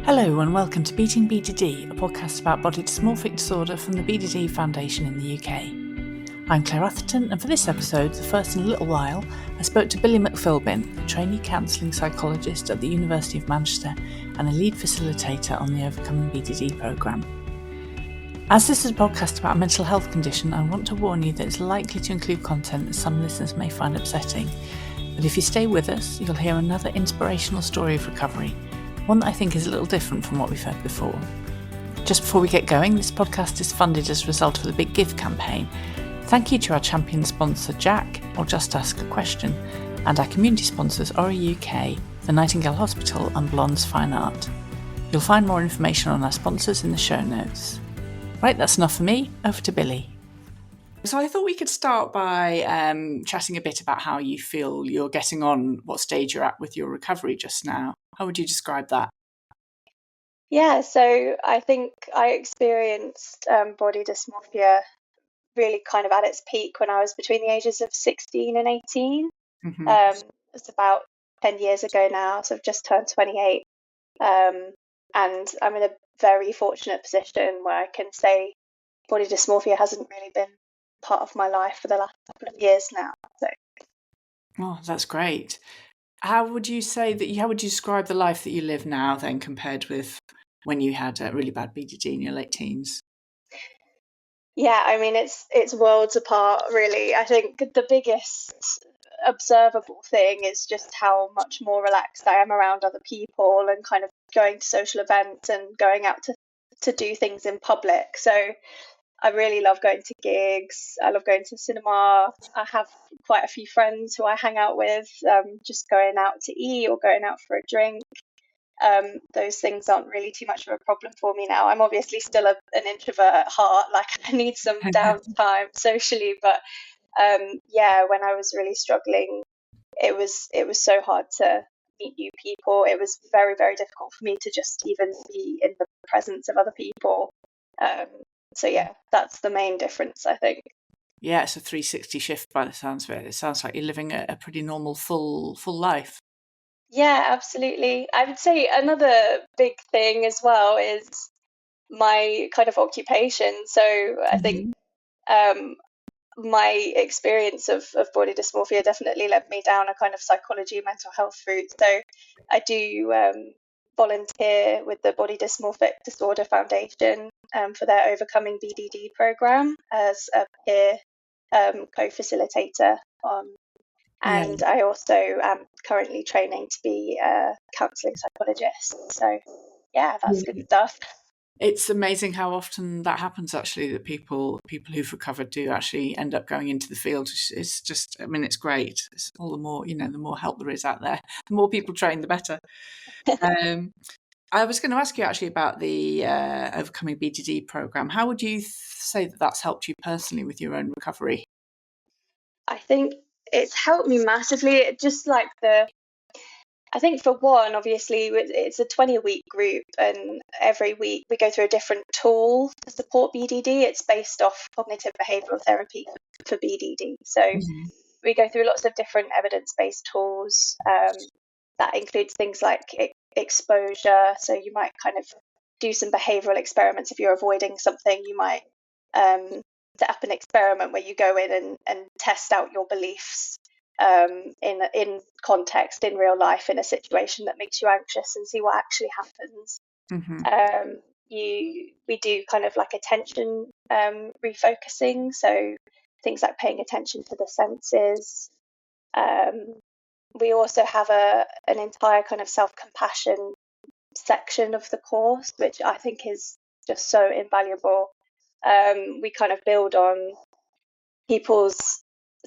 Hello and welcome to Beating BDD, a podcast about body dysmorphic disorder from the BDD Foundation in the UK. I'm Claire Atherton, and for this episode, the first in a little while, I spoke to Billie McPhilbin, a trainee counselling psychologist at the University of Manchester and a lead facilitator on the Overcoming BDD programme. As this is a podcast about a mental health condition, I want to warn you that it's likely to include content that some listeners may find upsetting. But if you stay with us, you'll hear another inspirational story of recovery, one that I think is a little different from what we've heard before. Just before we get going, this podcast is funded as a result of the Big Give campaign. Thank you to our champion sponsor Jack, or Just Ask a Question, and our community sponsors Ori UK, the Nightingale Hospital and Blonde's Fine Art. You'll find more information on our sponsors in the show notes. Right, that's enough for me. Over to Billie. So I thought we could start by chatting a bit about how you feel you're getting on, what stage you're at with your recovery just now. How would you describe that? Yeah, so I think I experienced body dysmorphia really kind of at its peak when I was between the ages of 16 and 18. It's about 10 years ago now, so I've just turned 28. And I'm in a very fortunate position where I can say body dysmorphia hasn't really been part of my life for the last couple of years now. So. Oh, that's great. How would you describe the life that you live now then compared with when you had a really bad BDD in your late teens? Yeah, I mean, it's worlds apart, really. I think the biggest observable thing is just how much more relaxed I am around other people and kind of going to social events and going out to do things in public. So I really love going to gigs. I love going to the cinema. I have quite a few friends who I hang out with, just going out to eat or going out for a drink. Those things aren't really too much of a problem for me now. I'm obviously still an introvert at heart. Like, I need some downtime socially, but when I was really struggling, it was so hard to meet new people. It was very, very difficult for me to just even be in the presence of other people. So yeah, that's the main difference, I think. Yeah, it's a 360 shift by the sounds of it. It sounds like you're living a pretty normal, full life. Yeah, absolutely. I would say another big thing as well is my kind of occupation. So I think my experience of body dysmorphia definitely led me down a kind of psychology, mental health route. So I do volunteer with the Body Dysmorphic Disorder Foundation for their Overcoming BDD program as a peer co-facilitator. And I also am currently training to be a counselling psychologist. So yeah, that's good stuff. It's amazing how often that happens, actually, that people who've recovered do actually end up going into the field. It's just, I mean, it's great. It's all the more, the more help there is out there, the more people train, the better. I was going to ask you actually about the Overcoming BDD program. How would you say that that's helped you personally with your own recovery? I think it's helped me massively. Just like I think for one, obviously, it's a 20-week group, and every week we go through a different tool to support BDD. It's based off cognitive behavioural therapy for BDD. So we go through lots of different evidence-based tools. That includes things like exposure. So you might kind of do some behavioural experiments. If you're avoiding something, you might set up an experiment where you go in and test out your beliefs in context, in real life, in a situation that makes you anxious, and see what actually happens. We do kind of like attention refocusing, so things like paying attention to the senses. We also have an entire kind of self-compassion section of the course, which I think is just so invaluable. We kind of build on people's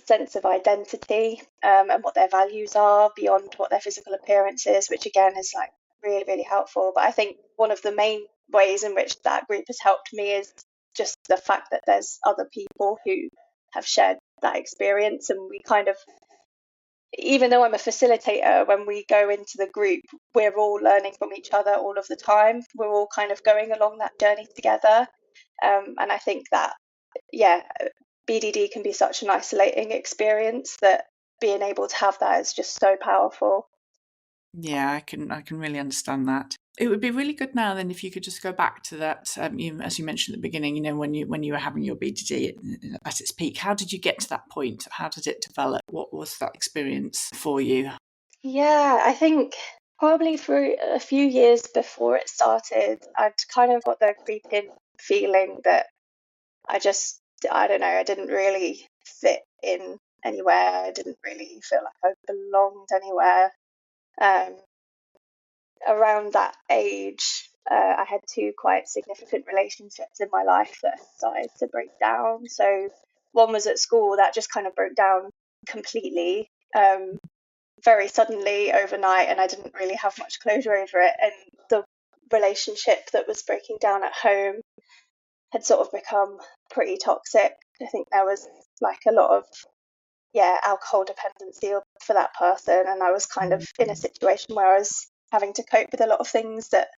sense of identity and what their values are beyond what their physical appearance is, which again is like really, really helpful. But I think one of the main ways in which that group has helped me is just the fact that there's other people who have shared that experience, and we kind of, even though I'm a facilitator, when we go into the group, we're all learning from each other all of the time. We're all kind of going along that journey together. And I think that, BDD can be such an isolating experience that being able to have that is just so powerful. Yeah, I can really understand that. It would be really good now then if you could just go back to that, as you mentioned at the beginning, when you were having your BDD at its peak. How did you get to that point? How did it develop? What was that experience for you? Yeah, I think probably for a few years before it started, I'd kind of got the creeping feeling that I don't know, I didn't really fit in anywhere. I didn't really feel like I belonged anywhere. Um, Around that age, I had two quite significant relationships in my life that started to break down. So one was at school that just kind of broke down completely, very suddenly overnight, and I didn't really have much closure over it. And the relationship that was breaking down at home had sort of become pretty toxic. I think there was like a lot of alcohol dependency for that person, and I was kind of in a situation where I was having to cope with a lot of things that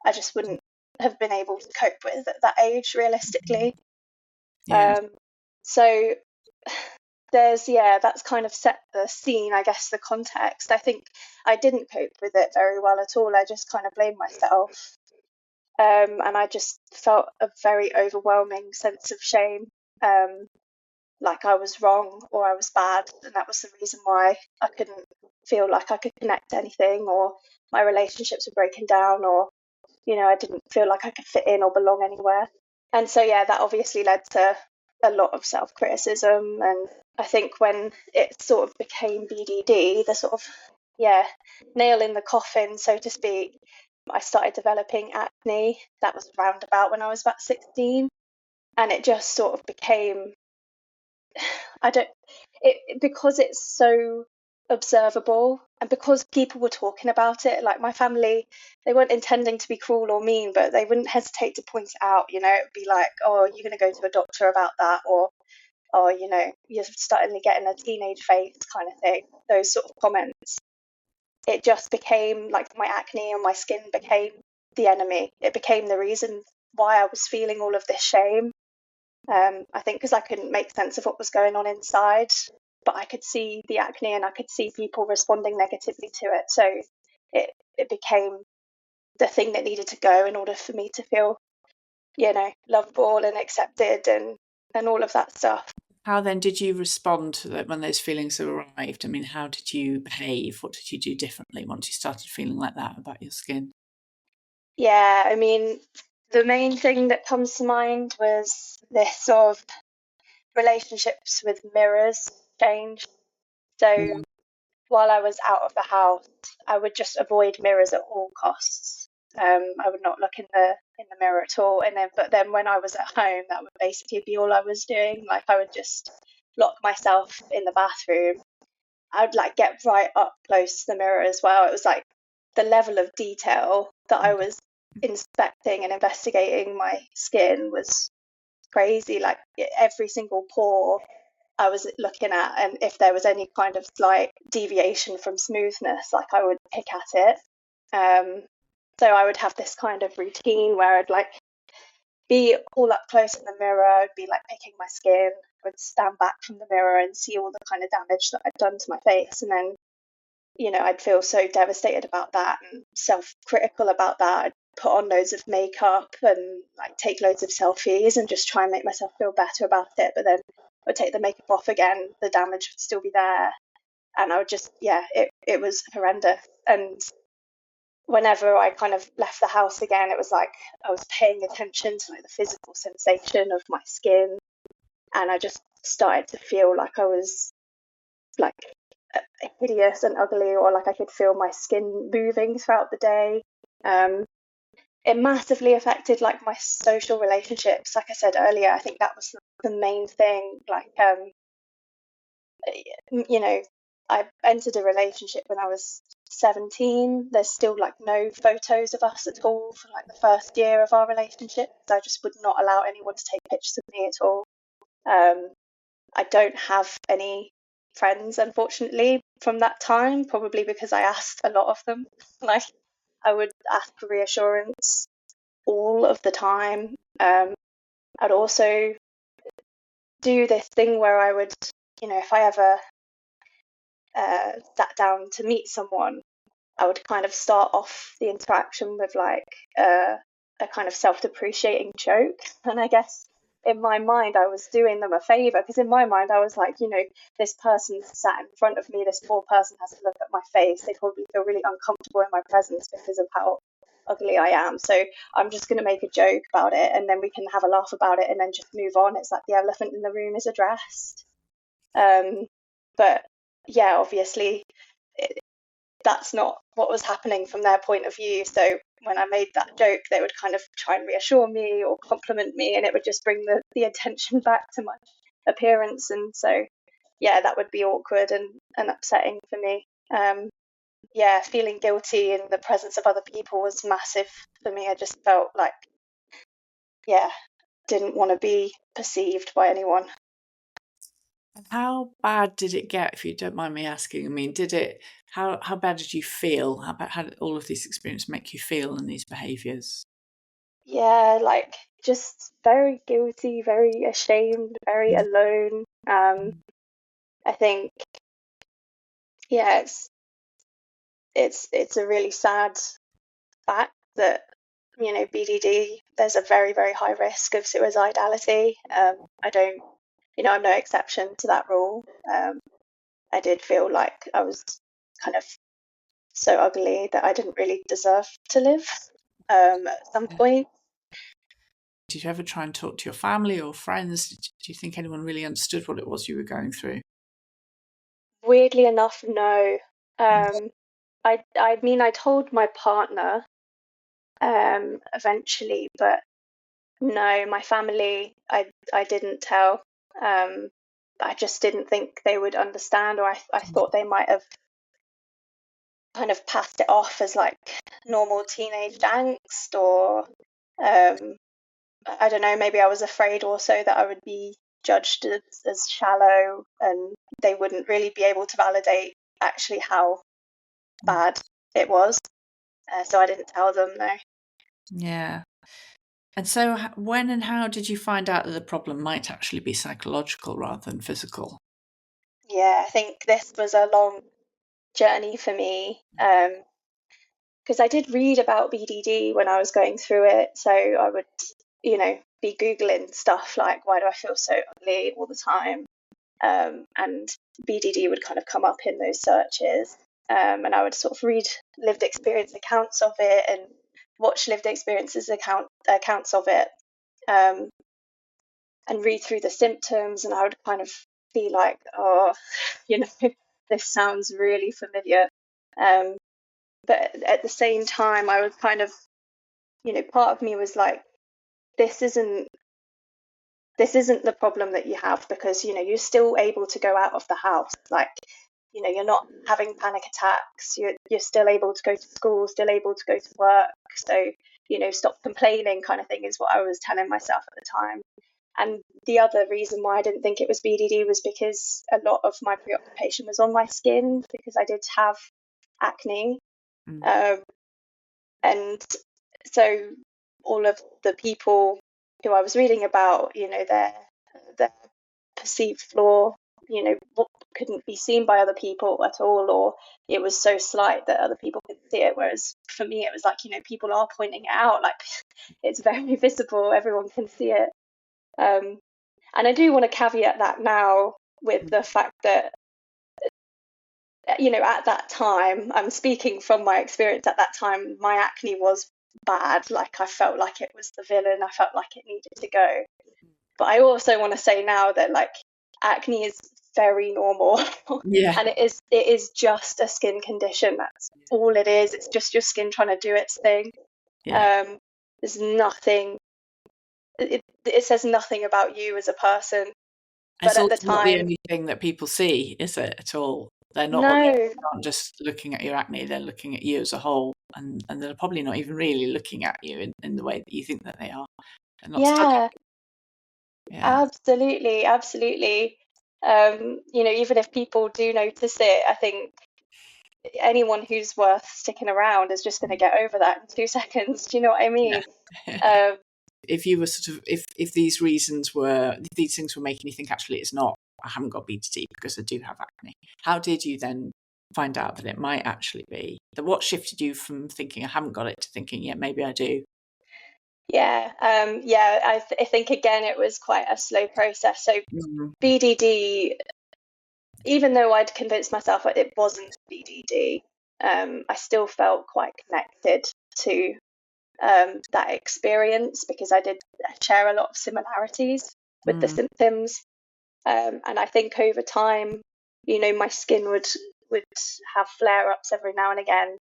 I just wouldn't have been able to cope with at that age realistically. Yeah. So that's kind of set the scene, I guess, the context. I think I didn't cope with it very well at all. I just kind of blamed myself. And I just felt a very overwhelming sense of shame, like I was wrong or I was bad. And that was the reason why I couldn't feel like I could connect to anything, or my relationships were breaking down, or, I didn't feel like I could fit in or belong anywhere. And so, that obviously led to a lot of self-criticism. And I think when it sort of became BDD, the sort of, nail in the coffin, so to speak, I started developing acne. That was around about when I was about 16. And it just sort of became, because it's so observable, and because people were talking about it, like my family, they weren't intending to be cruel or mean, but they wouldn't hesitate to point it out. It would be like, oh, you're going to go to a doctor about that, or oh, you're starting to get in a teenage phase kind of thing. Those sort of comments. It just became like my acne and my skin became the enemy. It became the reason why I was feeling all of this shame. I think because I couldn't make sense of what was going on inside, but I could see the acne and I could see people responding negatively to it. So it became the thing that needed to go in order for me to feel, lovable and accepted and all of that stuff. How then did you respond to that when those feelings arrived? I mean, how did you behave? What did you do differently once you started feeling like that about your skin? Yeah, I mean, the main thing that comes to mind was this sort of relationships with mirrors change. So while I was out of the house, I would just avoid mirrors at all costs. I would not look in the mirror at all. But then when I was at home, that would basically be all I was doing. Like I would just lock myself in the bathroom. I would like get right up close to the mirror as well. It was like the level of detail that I was inspecting and investigating my skin was crazy. Like every single pore I was looking at, and if there was any kind of slight deviation from smoothness, like I would pick at it. So I would have this kind of routine where I'd like be all up close in the mirror. I'd be like picking my skin. I would stand back from the mirror and see all the kind of damage that I'd done to my face, and then I'd feel so devastated about that and self-critical about that. I'd put on loads of makeup and like take loads of selfies and just try and make myself feel better about it. But then I'd take the makeup off again, the damage would still be there. And I would just, it was horrendous. And whenever I kind of left the house again, it was like I was paying attention to like the physical sensation of my skin. And I just started to feel like I was like hideous and ugly, or like I could feel my skin moving throughout the day. It massively affected like my social relationships. Like I said earlier, I think that was the main thing. Like, I entered a relationship when I was 17. There's still like no photos of us at all for like the first year of our relationship. I just would not allow anyone to take pictures of me at all. I don't have any friends, unfortunately, from that time, probably because I asked a lot of them. Like, I would ask for reassurance all of the time. I'd also do this thing where I would, if I ever sat down to meet someone, I would kind of start off the interaction with like a kind of self-depreciating joke. And I guess in my mind, I was doing them a favor, because in my mind, I was like, this person sat in front of me, this poor person has to look at my face. They probably feel really uncomfortable in my presence because of how ugly I am. So I'm just going to make a joke about it, and then we can have a laugh about it and then just move on. It's like the elephant in the room is addressed. But yeah, obviously, that's not what was happening from their point of view. So when I made that joke, they would kind of try and reassure me or compliment me, and it would just bring the attention back to my appearance. And so, yeah, that would be awkward and upsetting for me. Yeah, feeling guilty in the presence of other people was massive for me. I just felt like, yeah, didn't want to be perceived by anyone. And how bad did it get, if you don't mind me asking? I mean, how bad did you feel? How did all of this experience make you feel in these behaviours? Yeah, like just very guilty, very ashamed, very alone. I think, yeah, it's a really sad fact that, BDD, there's a very, very high risk of suicidality. I don't, I'm no exception to that rule. I did feel like I was kind of so ugly that I didn't really deserve to live at some point. Did you ever try and talk to your family or friends? Do you think anyone really understood what it was you were going through? Weirdly enough, no. I mean, I told my partner eventually, but no, my family, I didn't tell. I just didn't think they would understand, or I thought they might have kind of passed it off as like normal teenage angst, or I don't know, maybe I was afraid also that I would be judged as shallow, and they wouldn't really be able to validate actually how bad it was. So I didn't tell them, no. Yeah. And so when and how did you find out that the problem might actually be psychological rather than physical? Yeah, I think this was a long journey for me, because I did read about BDD when I was going through it. So I would, be Googling stuff like, why do I feel so ugly all the time? And BDD would kind of come up in those searches. And I would sort of read lived experience accounts of it and watch lived experiences accounts of it, and read through the symptoms. And I would kind of be like, oh, this sounds really familiar. But at the same time, I was kind of, part of me was like, this isn't the problem that you have, because you're still able to go out of the house, like, you're not having panic attacks, you're still able to go to school, still able to go to work. So, stop complaining, kind of thing, is what I was telling myself at the time. And the other reason why I didn't think it was BDD was because a lot of my preoccupation was on my skin, because I did have acne. And so all of the people who I was reading about, their perceived flaw, what couldn't be seen by other people at all, or it was so slight that other people couldn't see it. Whereas for me, it was like, people are pointing it out, like it's very visible, everyone can see it. And I do want to caveat that now with the fact that, at that time, I'm speaking from my experience at that time, my acne was bad. Like, I felt like it was the villain. I felt like it needed to go. But I also want to say now that, like, acne is very normal. Yeah. And it is just a skin condition. That's all it is. It's just your skin trying to do its thing. Yeah. There's nothing, it says nothing about you as a person. But It's at the also not the time, only thing that people see, is it, at all? They're no, not just looking at your acne, they're looking at you as a whole, and they're probably not even really looking at you in the way that you think that they are. They're not studying. yeah, Yeah. absolutely. Even if people do notice it, I think anyone who's worth sticking around is just going to get over that in 2 seconds. Do you know what I mean? Yeah. If you were if these things were making you think, actually it's not, I haven't got BDD because I do have acne, how did you then find out that it might actually be? What shifted you from thinking I haven't got it to thinking, yeah, maybe I do? I think again it was quite a slow process. So Mm. BDD, even though I'd convinced myself that it wasn't BDD, I still felt quite connected to that experience because I did share a lot of similarities with the symptoms. And I think over time, my skin would have flare-ups every now and again,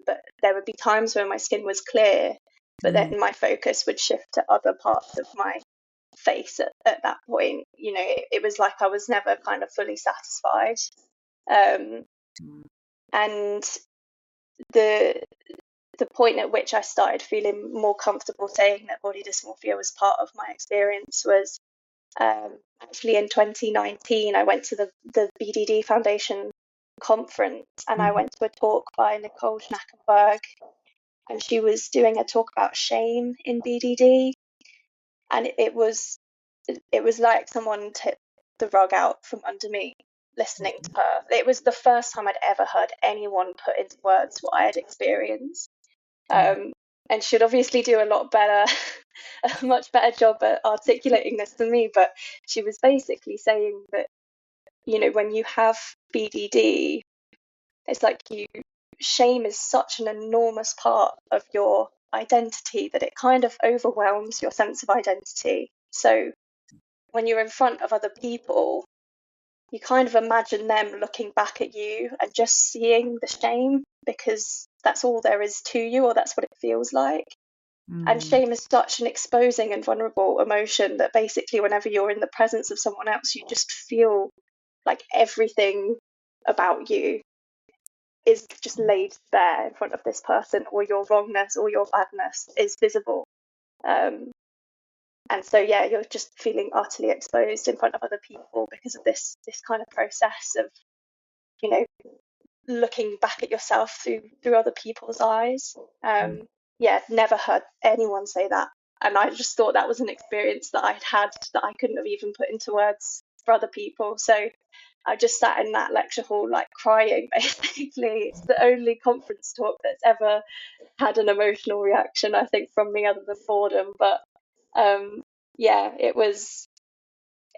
but there would be times when my skin was clear, but then my focus would shift to other parts of my face at that point. It was like I was never kind of fully satisfied. And the the point at which I started feeling more comfortable saying that body dysmorphia was part of my experience was actually in 2019. I went to the BDD Foundation conference, and I went to a talk by Nicole Schnackenberg, and she was doing a talk about shame in BDD, and it was like someone took the rug out from under me listening to her. It was the first time I'd ever heard anyone put into words what I had experienced. And she'd obviously do a lot better, a much better job at articulating this than me. But she was basically saying that, when you have BDD, it's like shame is such an enormous part of your identity that it kind of overwhelms your sense of identity. So when you're in front of other people, you kind of imagine them looking back at you and just seeing the shame because that's all there is to you, or that's what it feels like. And shame is such an exposing and vulnerable emotion that basically whenever you're in the presence of someone else, you just feel like everything about you is just laid bare in front of this person, or your wrongness or your badness is visible. And so, yeah, you're just feeling utterly exposed in front of other people because of this kind of process of, looking back at yourself through other people's eyes. Never heard anyone say that, and I just thought that was an experience that I'd had that I couldn't have even put into words for other people. So I just sat in that lecture hall like crying. Basically, it's the only conference talk that's ever had an emotional reaction, I think, from me other than boredom. But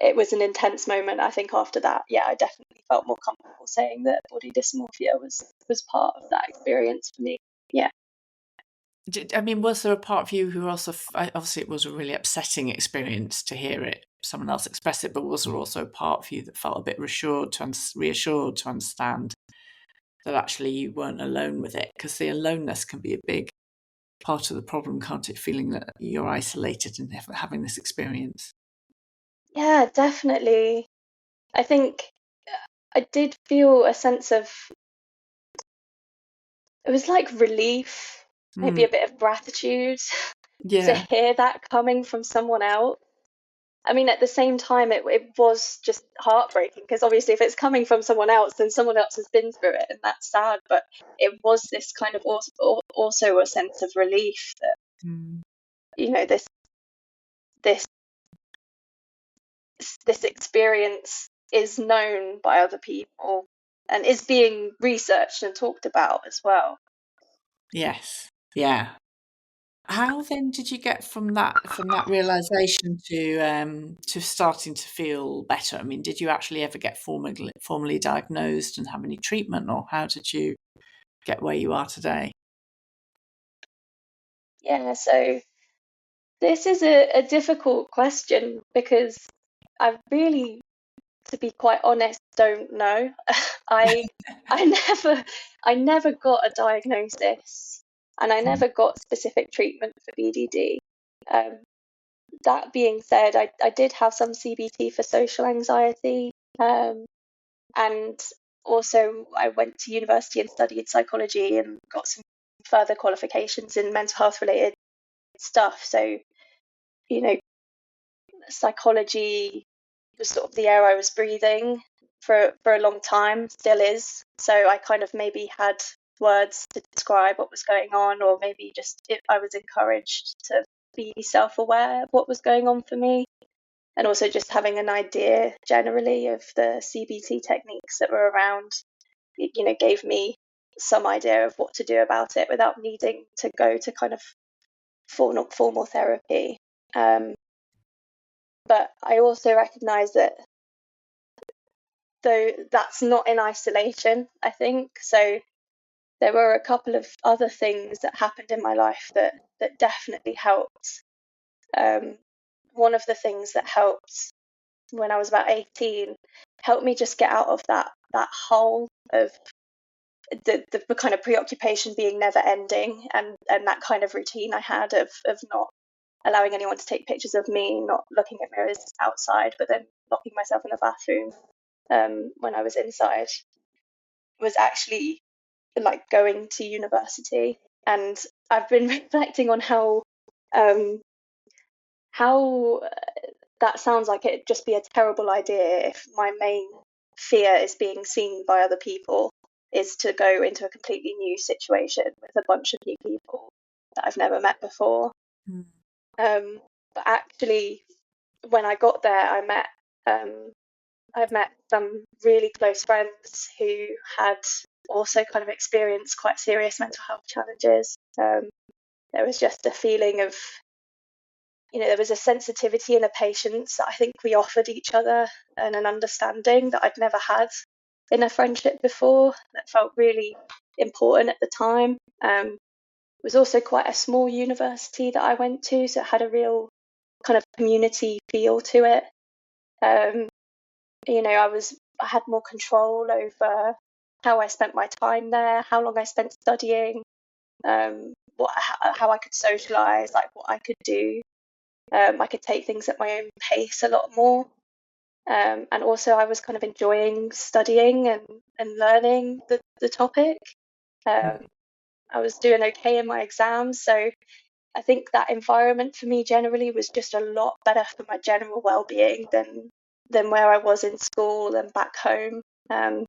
it was an intense moment. I think after that, I definitely felt more comfortable saying that body dysmorphia was part of that experience for me. Yeah. I mean, was there a part of you who also, obviously it was a really upsetting experience to hear it, someone else express it, but was there also a part of you that felt a bit reassured to understand that actually you weren't alone with it? Because the aloneness can be a big part of the problem, can't it? Feeling that you're isolated and having this experience. Yeah, definitely. I think I did feel a sense of, it was like relief, maybe a bit of gratitude to Yeah. hear that coming from someone else. I mean, at the same time, it was just heartbreaking because obviously if it's coming from someone else, then someone else has been through it, and that's sad. But it was this kind of also a sense of relief that, this this experience is known by other people and is being researched and talked about as well. Yes. Yeah. How then did you get from that realization to starting to feel better? I mean, did you actually ever get formally diagnosed and have any treatment, or how did you get where you are today? Yeah, so this is a difficult question because I really, to be quite honest, don't know. I I never got a diagnosis, and I never got specific treatment for BDD. That being said, I did have some CBT for social anxiety, and also I went to university and studied psychology and got some further qualifications in mental health related stuff. So, psychology was sort of the air I was breathing for a long time, still is. So I kind of maybe had words to describe what was going on, or maybe just I was encouraged to be self-aware of what was going on for me, and also just having an idea generally of the CBT techniques that were around. gave me some idea of what to do about it without needing to go to kind of formal therapy. But I also recognize that though that's not in isolation, I think. So there were a couple of other things that happened in my life that definitely helped. One of the things that helped when I was about 18 helped me just get out of that hole of the kind of preoccupation being never ending, and that kind of routine I had of not allowing anyone to take pictures of me, not looking at mirrors outside, but then locking myself in the bathroom when I was inside, was actually like going to university. And I've been reflecting on how that sounds like it'd just be a terrible idea if my main fear is being seen by other people is to go into a completely new situation with a bunch of new people that I've never met before. Mm. But actually, when I got there, I've met some really close friends who had also kind of experienced quite serious mental health challenges. There was just a feeling of, there was a sensitivity and a patience that I think we offered each other, and an understanding that I'd never had in a friendship before, that felt really important at the time. It was also quite a small university that I went to, so it had a real kind of community feel to it. I had more control over how I spent my time there, how long I spent studying, how I could socialize, like what I could do. I could take things at my own pace a lot more. And also I was kind of enjoying studying and learning the topic. I was doing okay in my exams. So I think that environment for me generally was just a lot better for my general well-being than where I was in school and back home. I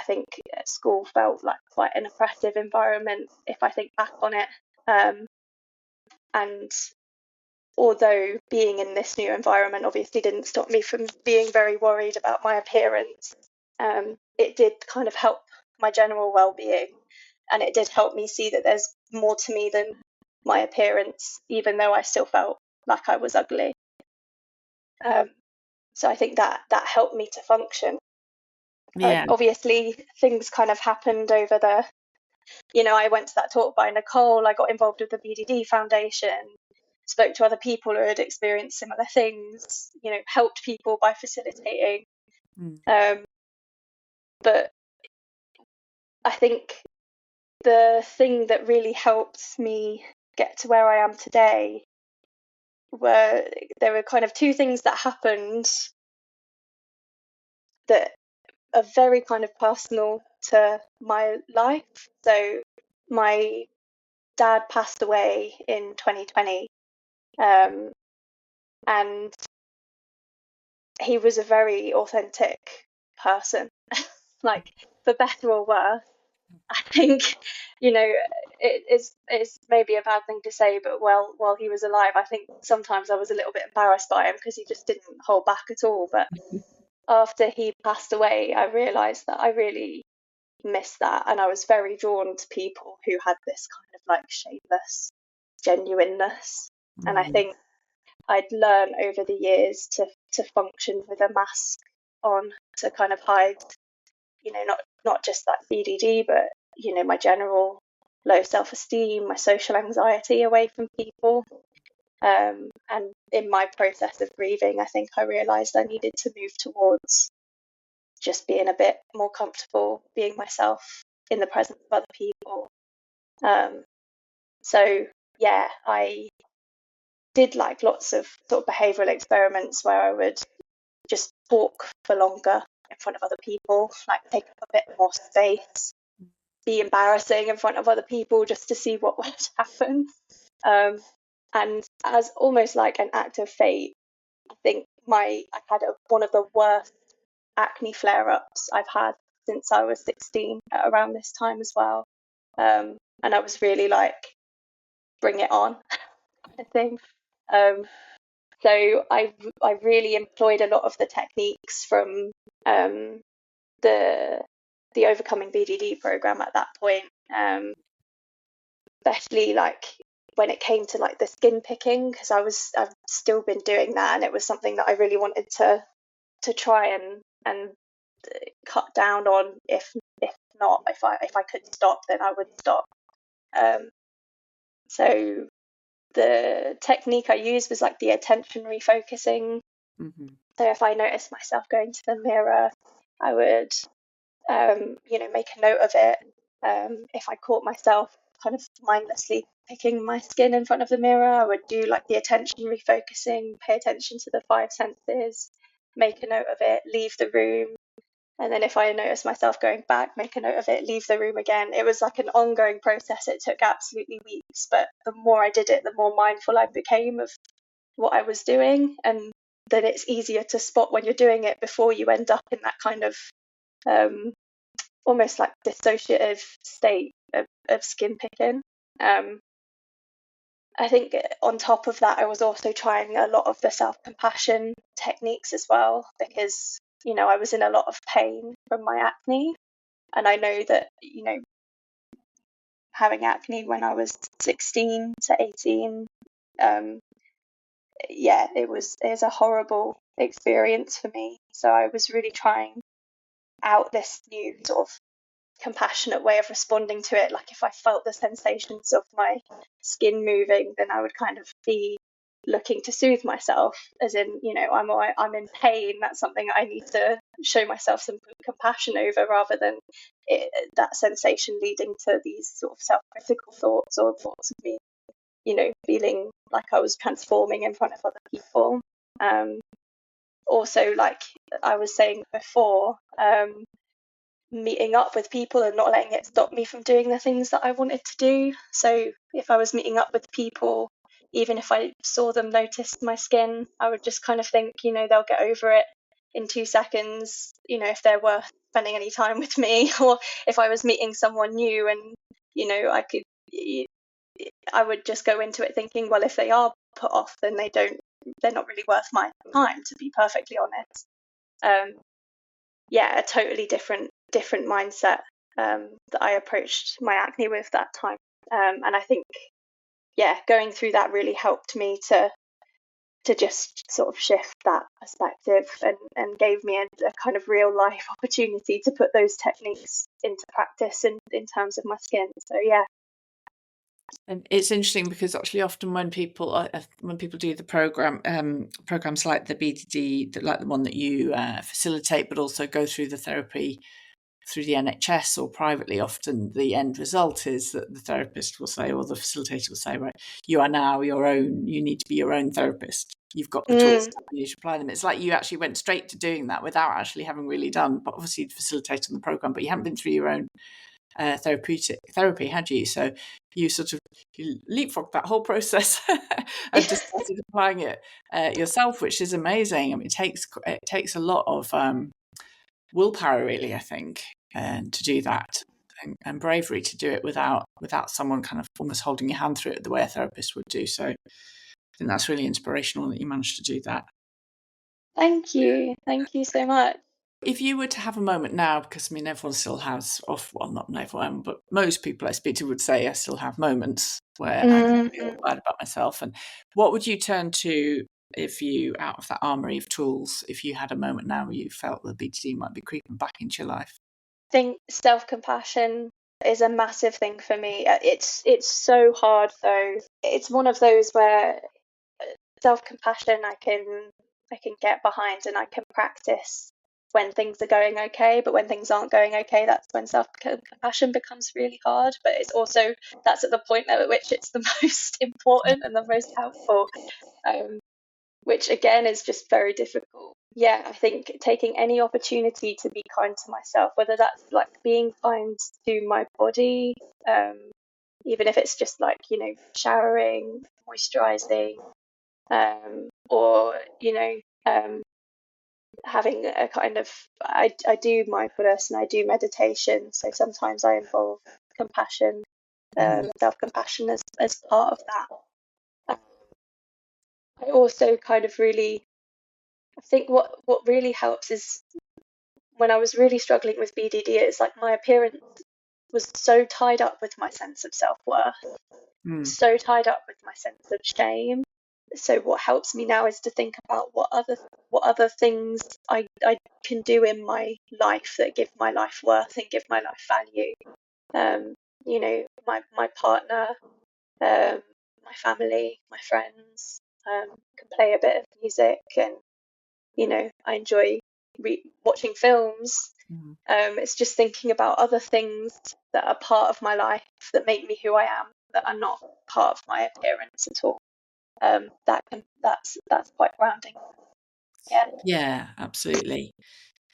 think school felt like quite an oppressive environment if I think back on it. And although being in this new environment obviously didn't stop me from being very worried about my appearance, it did kind of help my general well-being, and it did help me see that there's more to me than my appearance, even though I still felt like I was ugly. So I think that helped me to function. Yeah. Obviously, things kind of happened over I went to that talk by Nicole, I got involved with the BDD Foundation, spoke to other people who had experienced similar things, helped people by facilitating. But I think the thing that really helped me get to where I am today there were kind of two things that happened that are very kind of personal to my life. So my dad passed away in 2020, and he was a very authentic person, like for better or worse. I think, it's maybe a bad thing to say, but while he was alive, I think sometimes I was a little bit embarrassed by him because he just didn't hold back at all. But after he passed away, I realised that I really missed that, and I was very drawn to people who had this kind of like shameless genuineness. And I think I'd learned over the years to function with a mask on, to kind of hide, not just that BDD, but my general low self-esteem, my social anxiety away from people. And in my process of grieving, I think I realised I needed to move towards just being a bit more comfortable being myself in the presence of other people. So yeah, I did like lots of sort of behavioural experiments where I would just talk for longer in front of other people, like take up a bit more space, be embarrassing in front of other people just to see what would happen. And as almost like an act of fate, I think I had one of the worst acne flare-ups I've had since I was 16 at around this time as well. And I was really like, bring it on, kind of thing. So I really employed a lot of the techniques from the Overcoming BDD program at that point, especially like when it came to like the skin picking, because I've still been doing that, and it was something that I really wanted to try and cut down on. If I could stop, then I would stop. So the technique I used was like the attention refocusing. Mm-hmm. So if I noticed myself going to the mirror, I would make a note of it. If I caught myself kind of mindlessly picking my skin in front of the mirror, I would do like the attention refocusing, pay attention to the five senses, make a note of it, leave the room. And then if I noticed myself going back, make a note of it, leave the room again. It was like an ongoing process. It took absolutely weeks, but the more I did it, the more mindful I became of what I was doing. And then it's easier to spot when you're doing it before you end up in that kind of almost like dissociative state of skin picking. I think on top of that, I was also trying a lot of the self-compassion techniques as well, because I was in a lot of pain from my acne, and I know that having acne when I was 16 to 18, it was a horrible experience for me. So I was really trying out this new sort of compassionate way of responding to it. Like if I felt the sensations of my skin moving, then I would kind of be looking to soothe myself, as in, I'm in pain. That's something I need to show myself some compassion over, rather than that sensation leading to these sort of self-critical thoughts, or thoughts of me, feeling like I was transforming in front of other people. Also, like I was saying before, meeting up with people and not letting it stop me from doing the things that I wanted to do. So if I was meeting up with people, even if I saw them notice my skin, I would just kind of think, they'll get over it in 2 seconds, if they're worth spending any time with me. Or if I was meeting someone new and, I would just go into it thinking, well, if they are put off, then they're not really worth my time, to be perfectly honest. A totally different mindset that I approached my acne with that time. And I think, going through that really helped me to just sort of shift that perspective, and gave me a kind of real life opportunity to put those techniques into practice in terms of my skin. So yeah. And it's interesting because actually often when people do the programs like the BDD, like the one that you facilitate, but also go through the therapy through the NHS or privately, often the end result is that the therapist will say, or the facilitator will say, right, you are now you need to be your own therapist. You've got the tools, you should apply them. It's like you actually went straight to doing that without actually having really done, but obviously facilitated on the program, but you haven't been through your own therapy, had you? So you sort of leapfrogged that whole process and just started applying it yourself, which is amazing. I mean, it takes a lot of willpower, really, I think, and to do that, and bravery to do it without someone kind of almost holding your hand through it the way a therapist would do. So I think that's really inspirational that you managed to do that. Thank you so much. If you were to have a moment now, because I mean, everyone still has, not everyone, but most people I speak to would say I still have moments where I can feel bad about myself. And what would you turn to if you, out of that armory of tools, if you had a moment now where you felt the BDD might be creeping back into your life? I think self-compassion is a massive thing for me. It's so hard though. It's one of those where self-compassion I can get behind and I can practice when things are going okay, but when things aren't going okay, that's when self-compassion becomes really hard. But it's also, that's at the point at which it's the most important and the most helpful, which again is just very difficult. Yeah, I think taking any opportunity to be kind to myself, whether that's like being kind to my body, even if it's just like, showering, moisturizing, or having a kind of, I do mindfulness and I do meditation, so sometimes I involve compassion, self-compassion as part of that. I also kind of really, I think what really helps is when I was really struggling with BDD, it's like my appearance was so tied up with my sense of self-worth, so tied up with my sense of shame. So what helps me now is to think about what other things I can do in my life that give my life worth and give my life value. My partner, my family, my friends, can play a bit of music, and I enjoy watching films. It's just thinking about other things that are part of my life that make me who I am, that are not part of my appearance at all. That's quite grounding. Yeah, absolutely.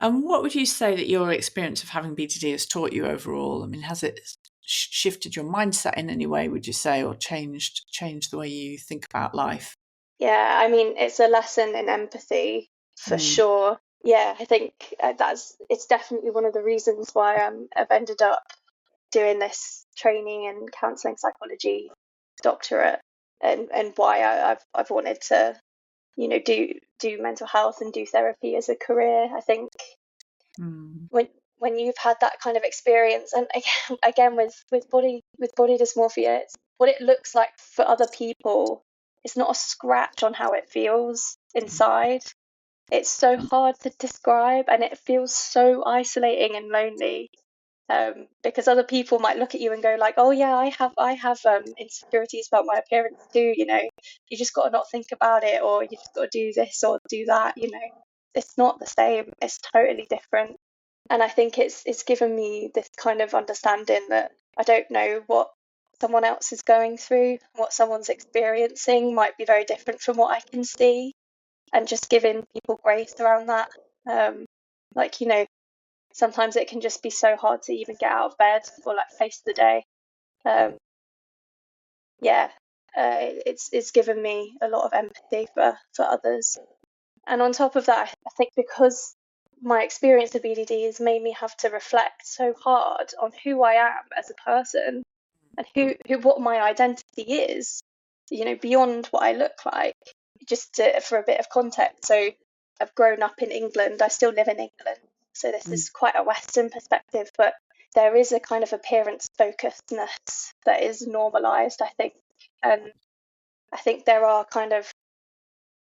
And what would you say that your experience of having BDD has taught you overall? I mean, has it shifted your mindset in any way, would you say, or changed the way you think about life? Yeah, I mean, it's a lesson in empathy for sure. Yeah, I think it's definitely one of the reasons why I've ended up doing this trainee and counselling psychology doctorate, and why I've wanted to do mental health and do therapy as a career. I think when you've had that kind of experience, and again with body dysmorphia, it's what it looks like for other people. It's not a scratch on how it feels inside. It's so hard to describe, and it feels so isolating and lonely. Because other people might look at you and go like, oh yeah, I have insecurities about my appearance too, you just got to not think about it, or you just got to do this or do that. It's not the same, it's totally different. And I think it's given me this kind of understanding that I don't know what someone else is going through, what someone's experiencing might be very different from what I can see, and just giving people grace around that. Sometimes it can just be so hard to even get out of bed or like face the day. It's given me a lot of empathy for others. And on top of that, I think because my experience of BDD has made me have to reflect so hard on who I am as a person, and what my identity is, beyond what I look like. Just for a bit of context, so I've grown up in England. I still live in England, so this is quite a Western perspective, but there is a kind of appearance focusedness that is normalized, I think. And I think there are kind of,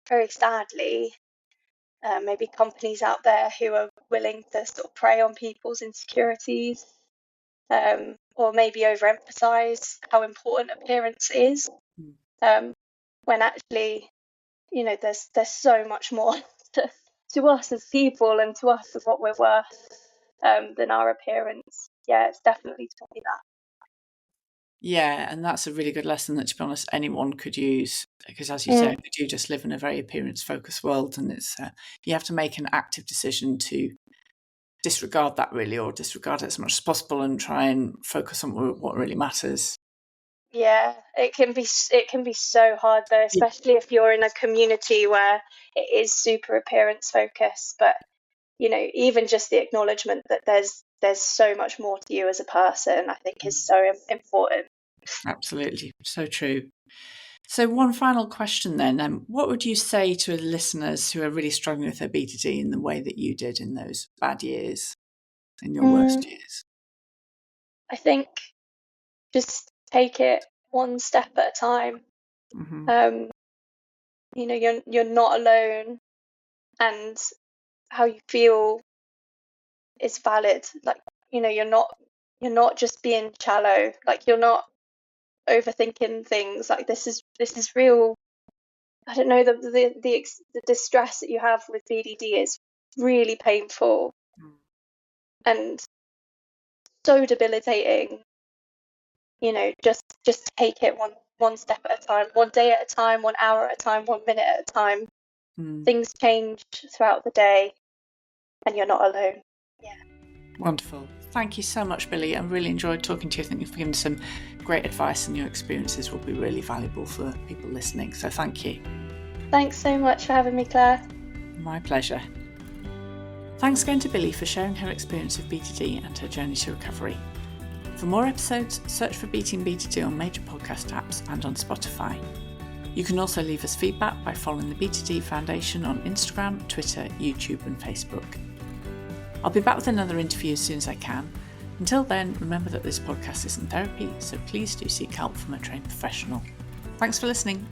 very sadly, maybe companies out there who are willing to sort of prey on people's insecurities, or maybe overemphasize how important appearance is, when actually, there's so much more to us as people and to us of what we're worth, than our appearance. Yeah, it's definitely taught me that. Yeah, and that's a really good lesson that, to be honest, anyone could use, because as you say, we do just live in a very appearance-focused world, and it's you have to make an active decision to disregard that, really, or disregard it as much as possible and try and focus on what really matters. Yeah, it can be so hard though, especially if you're in a community where it is super appearance focused. But even just the acknowledgement that there's so much more to you as a person, I think is so important. Absolutely, so true. So one final question then, what would you say to listeners who are really struggling with their BDD in the way that you did in those bad years, in your worst years? I think just take it one step at a time. You're not alone, and how you feel is valid. Like, you're not just being shallow. Like, you're not overthinking things. Like, this is real. I don't know, the distress that you have with BDD is really painful and so debilitating. Just take it one step at a time, one day at a time, 1 hour at a time, 1 minute at a time. Things change throughout the day, and you're not alone. Yeah. Wonderful. Thank you so much, Billie. I really enjoyed talking to you. I think you've given some great advice, and your experiences will be really valuable for people listening. So thank you. Thanks so much for having me, Claire. My pleasure. Thanks again to Billie for sharing her experience of BDD and her journey to recovery. For more episodes, search for Beating BDD on major podcast apps and on Spotify. You can also leave us feedback by following the BDD Foundation on Instagram, Twitter, YouTube and Facebook. I'll be back with another interview as soon as I can. Until then, remember that this podcast isn't therapy, so please do seek help from a trained professional. Thanks for listening.